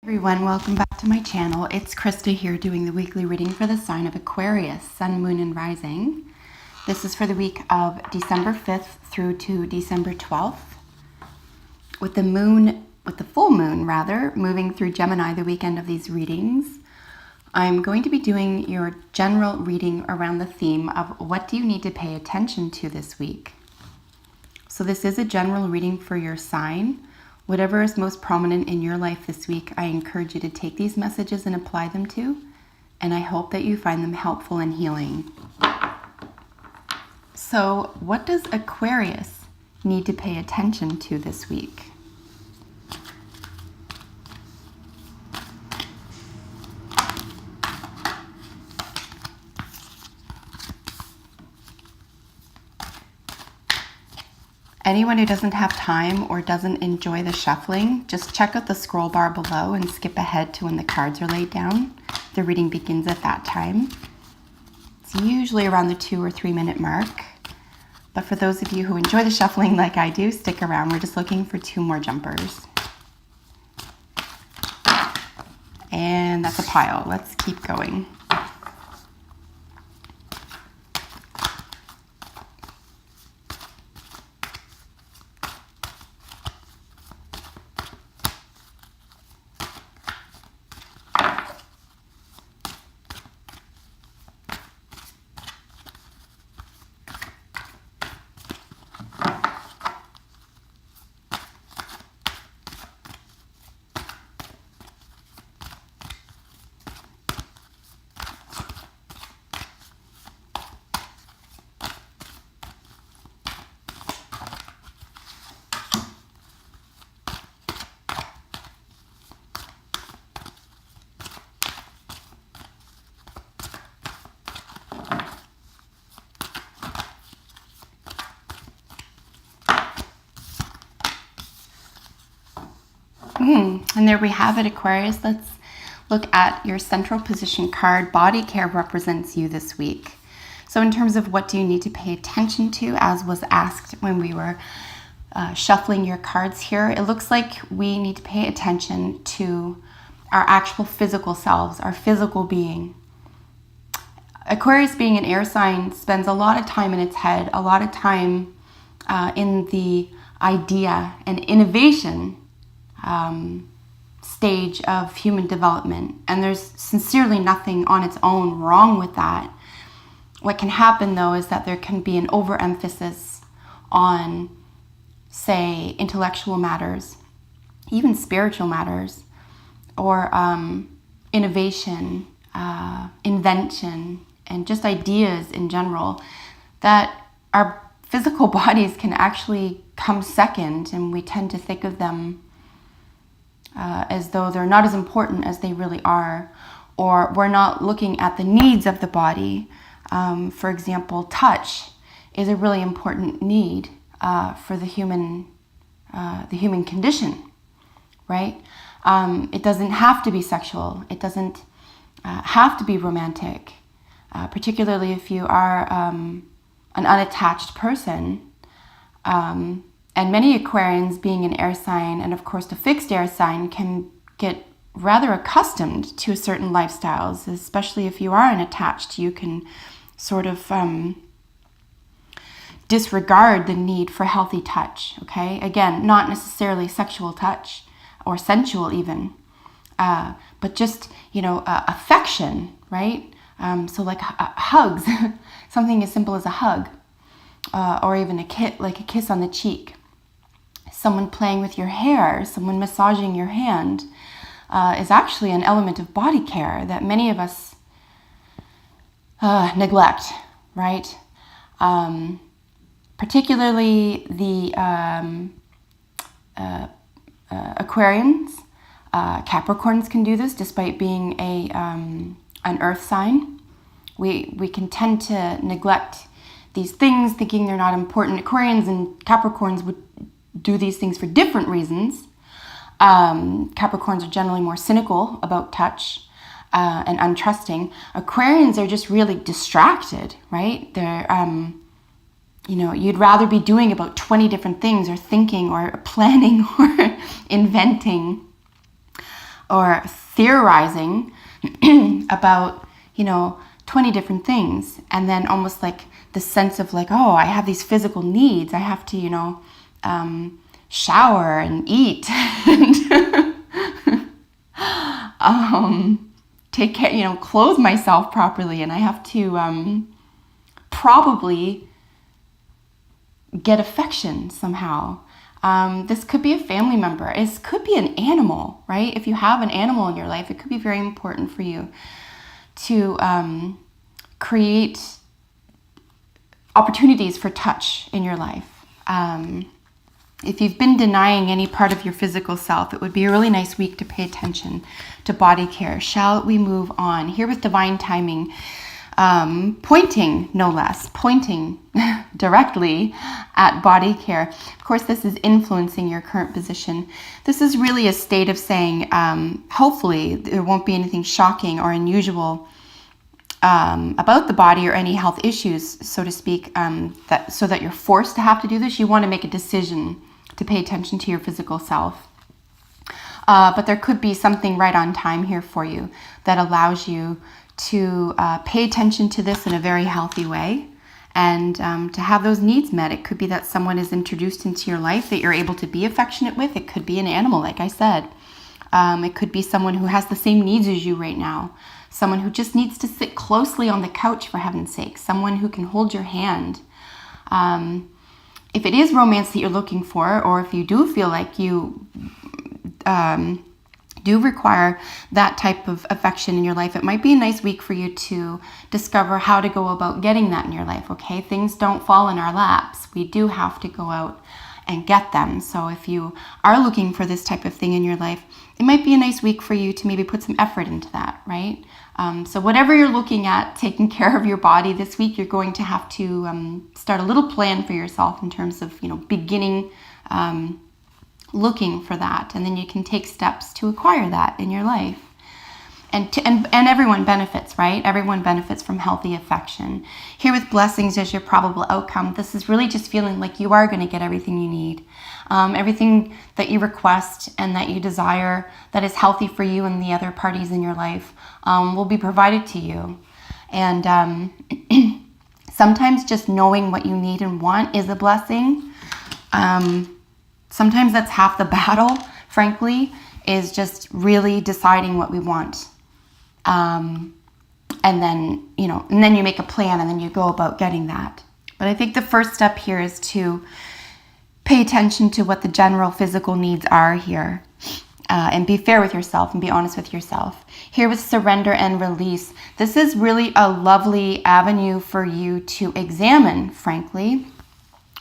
Everyone, welcome back to my channel. It's Krista here doing the weekly reading for the sign of Aquarius, Sun, Moon, and Rising. This is for the week of December 5th through to December 12th. With the full moon moving through Gemini the weekend of these readings, I'm going to be doing your general reading around the theme of what do you need to pay attention to this week. So this is a general reading for your sign. Whatever is most prominent in your life this week, I encourage you to take these messages and apply them to, and I hope that you find them helpful and healing. So, what does Aquarius need to pay attention to this week? Anyone who doesn't have time or doesn't enjoy the shuffling, just check out the scroll bar below and skip ahead to when the cards are laid down. The reading begins at that time. It's usually around the 2 or 3 minute mark. But for those of you who enjoy the shuffling like I do, stick around. We're just looking for 2 more jumpers. And that's a pile. Let's keep going. And there we have it, Aquarius. Let's look at your central position card. Body care represents you this week. So in terms of what do you need to pay attention to, as was asked when we were shuffling your cards here, it looks like we need to pay attention to our actual physical selves, our physical being. Aquarius, being an air sign, spends a lot of time in its head, a lot of time in the idea and innovation stage of human development, and there's sincerely nothing on its own wrong with that. What can happen though is that there can be an overemphasis on, say, intellectual matters, even spiritual matters, or innovation, invention, and just ideas in general, that our physical bodies can actually come second, and we tend to think of them as though they're not as important as they really are, or we're not looking at the needs of the body. For example, touch is a really important need for the human condition, right? It doesn't have to be sexual. It doesn't have to be romantic, particularly if you are an unattached person. And many Aquarians, being an air sign, and of course the fixed air sign, can get rather accustomed to certain lifestyles, especially if you are unattached. You can sort of disregard the need for healthy touch, okay? Again, not necessarily sexual touch or sensual even, but just, affection, right? So like hugs, something as simple as a hug, or even a kiss on the cheek. Someone playing with your hair, someone massaging your hand is actually an element of body care that many of us neglect, right? Particularly the Aquarians. Capricorns can do this despite being an earth sign. We can tend to neglect these things thinking they're not important. Aquarians and Capricorns would do these things for different reasons. Capricorns are generally more cynical about touch and untrusting. Aquarians are just really distracted, right? They're, you'd rather be doing about 20 different things, or thinking or planning or inventing or theorizing about, 20 different things. And then almost like the sense of like, oh, I have these physical needs. I have to, shower and eat and take care, clothe myself properly. And I have to probably get affection somehow. This could be a family member. It could be an animal, right? If you have an animal in your life, it could be very important for you to create opportunities for touch in your life. If you've been denying any part of your physical self, it would be a really nice week to pay attention to body care. Shall we move on? Here with divine timing, pointing, no less, pointing directly at body care. Of course, this is influencing your current position. This is really a state of saying, hopefully there won't be anything shocking or unusual about the body or any health issues, so to speak, so that you're forced to have to do this. You want to make a decision to pay attention to your physical self. But there could be something right on time here for you that allows you to pay attention to this in a very healthy way and to have those needs met. It could be that someone is introduced into your life that you're able to be affectionate with. It could be an animal, like I said. It could be someone who has the same needs as you right now. Someone who just needs to sit closely on the couch, for heaven's sake. Someone who can hold your hand. If it is romance that you're looking for, or if you do feel like you do require that type of affection in your life, it might be a nice week for you to discover how to go about getting that in your life, okay? Things don't fall in our laps. We do have to go out and get them. So if you are looking for this type of thing in your life, it might be a nice week for you to maybe put some effort into that, right? So whatever you're looking at, taking care of your body this week, you're going to have to start a little plan for yourself in terms of, beginning looking for that. And then you can take steps to acquire that in your life. And everyone benefits, right? Everyone benefits from healthy affection. Here with blessings as your probable outcome, this is really just feeling like you are going to get everything you need. Everything that you request and that you desire that is healthy for you and the other parties in your life will be provided to you. And sometimes just knowing what you need and want is a blessing. Sometimes that's half the battle, frankly, is just really deciding what we want. And then you make a plan and then you go about getting that. But I think the first step here is to pay attention to what the general physical needs are here. And be fair with yourself and be honest with yourself. Here with surrender and release, this is really a lovely avenue for you to examine, frankly.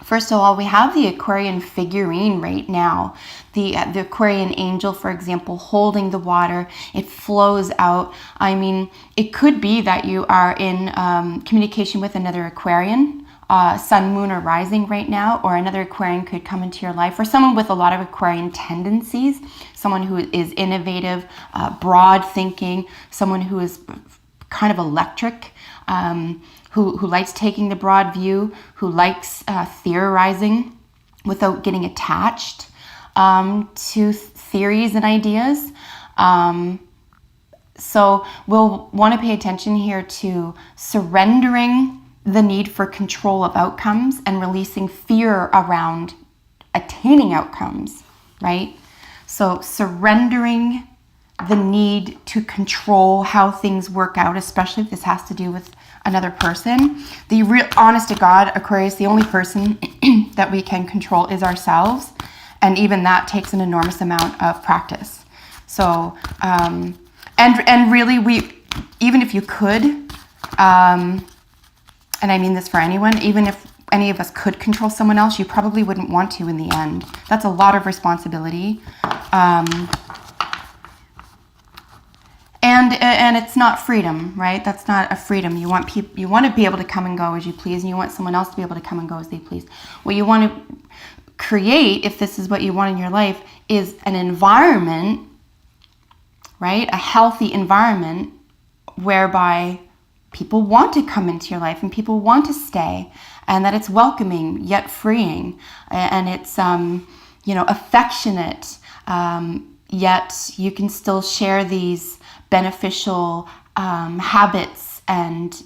First of all, we have the Aquarian figurine right now. The Aquarian angel, for example, holding the water. It flows out. I mean, it could be that you are in communication with another Aquarian, sun, moon, or rising right now, or another Aquarian could come into your life, or someone with a lot of Aquarian tendencies, someone who is innovative, broad thinking, someone who is kind of electric, who likes taking the broad view, who likes theorizing without getting attached to theories and ideas. So we'll want to pay attention here to surrendering the need for control of outcomes and releasing fear around attaining outcomes, right? So surrendering the need to control how things work out, especially if this has to do with another person. The real, honest to God, Aquarius, the only person that we can control is ourselves. And even that takes an enormous amount of practice. So, and really even if you could, and I mean this for anyone, even if any of us could control someone else, you probably wouldn't want to in the end. That's a lot of responsibility. And it's not freedom, right? That's not a freedom. You want to be able to come and go as you please, and you want someone else to be able to come and go as they please. What you want to create, if this is what you want in your life, is an environment, right? A healthy environment whereby people want to come into your life and people want to stay, and that it's welcoming yet freeing, and it's affectionate, yet you can still share these beneficial habits and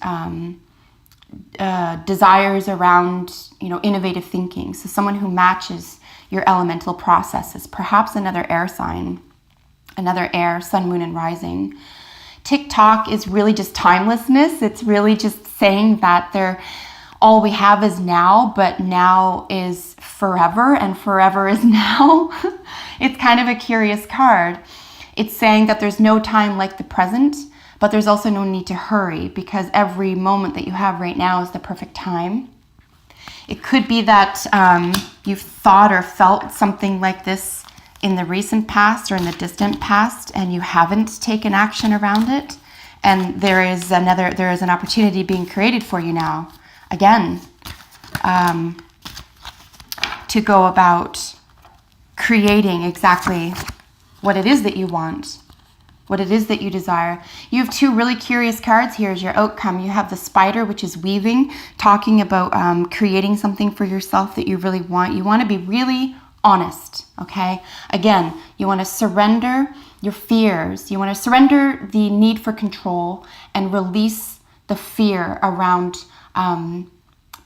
desires around, innovative thinking. So someone who matches your elemental processes, perhaps another air sign, another air, sun, moon, and rising. TikTok is really just timelessness. It's really just saying that all we have is now, but now is forever, and forever is now. It's kind of a curious card. It's saying that there's no time like the present, but there's also no need to hurry, because every moment that you have right now is the perfect time. It could be that you've thought or felt something like this in the recent past or in the distant past, and you haven't taken action around it. And there is an opportunity being created for you now, again, to go about creating exactly what it is that you want, what it is that you desire. You have two really curious cards here as your outcome. You have the spider, which is weaving, talking about creating something for yourself that you really want. You want to be really honest, okay? Again, you want to surrender your fears. You want to surrender the need for control and release the fear around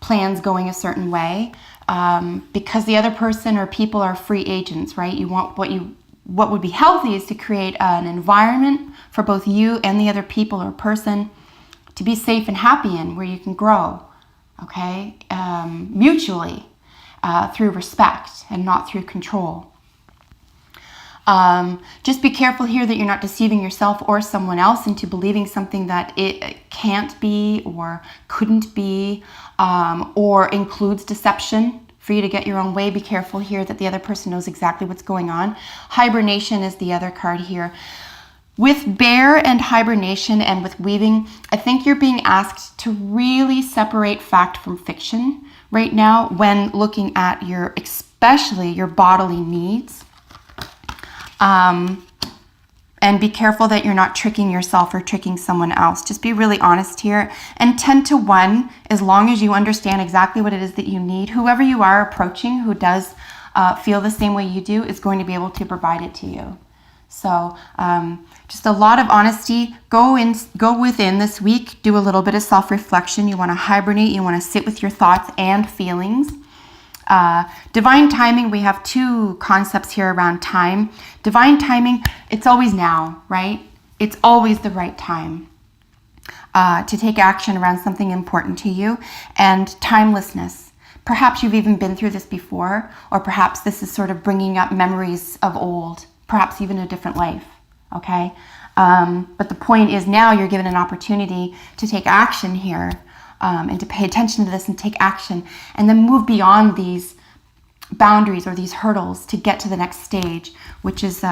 plans going a certain way, because the other person or people are free agents, right? You want what would be healthy is to create an environment for both you and the other people or person to be safe and happy in, where you can grow, okay? Mutually, through respect and not through control. Just be careful here that you're not deceiving yourself or someone else into believing something that it can't be or couldn't be, or includes deception for you to get your own way. Be careful here that the other person knows exactly what's going on. Hibernation is the other card here. With bear and hibernation and with weaving, I think you're being asked to really separate fact from fiction right now when looking at especially your bodily needs. And be careful that you're not tricking yourself or tricking someone else. Just be really honest here. And 10-1, as long as you understand exactly what it is that you need, whoever you are approaching who does feel the same way you do is going to be able to provide it to you. So just a lot of honesty. Go within this week. Do a little bit of self-reflection. You want to hibernate. You want to sit with your thoughts and feelings. Divine timing, we have two concepts here around time. Divine timing, it's always now, right? It's always the right time to take action around something important to you. And timelessness. Perhaps you've even been through this before, or perhaps this is sort of bringing up memories of old, perhaps even a different life, okay? But the point is now you're given an opportunity to take action here. And to pay attention to this and take action, and then move beyond these boundaries or these hurdles to get to the next stage, which is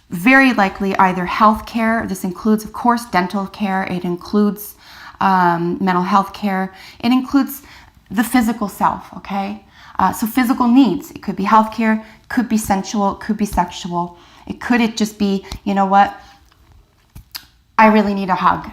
very likely either healthcare. This includes, of course, dental care. It includes mental health care. It includes the physical self, okay? So physical needs. It could be healthcare, could be sensual, it could be sexual. It could just be, you know what? I really need a hug.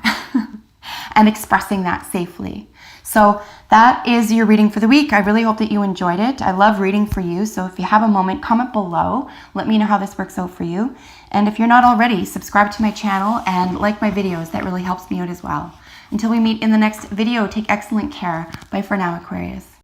And expressing that safely. So that is your reading for the week. I really hope that you enjoyed it. I love reading for you. So if you have a moment, comment below. Let me know how this works out for you. And if you're not already, subscribe to my channel and like my videos. That really helps me out as well. Until we meet in the next video, take excellent care. Bye for now, Aquarius.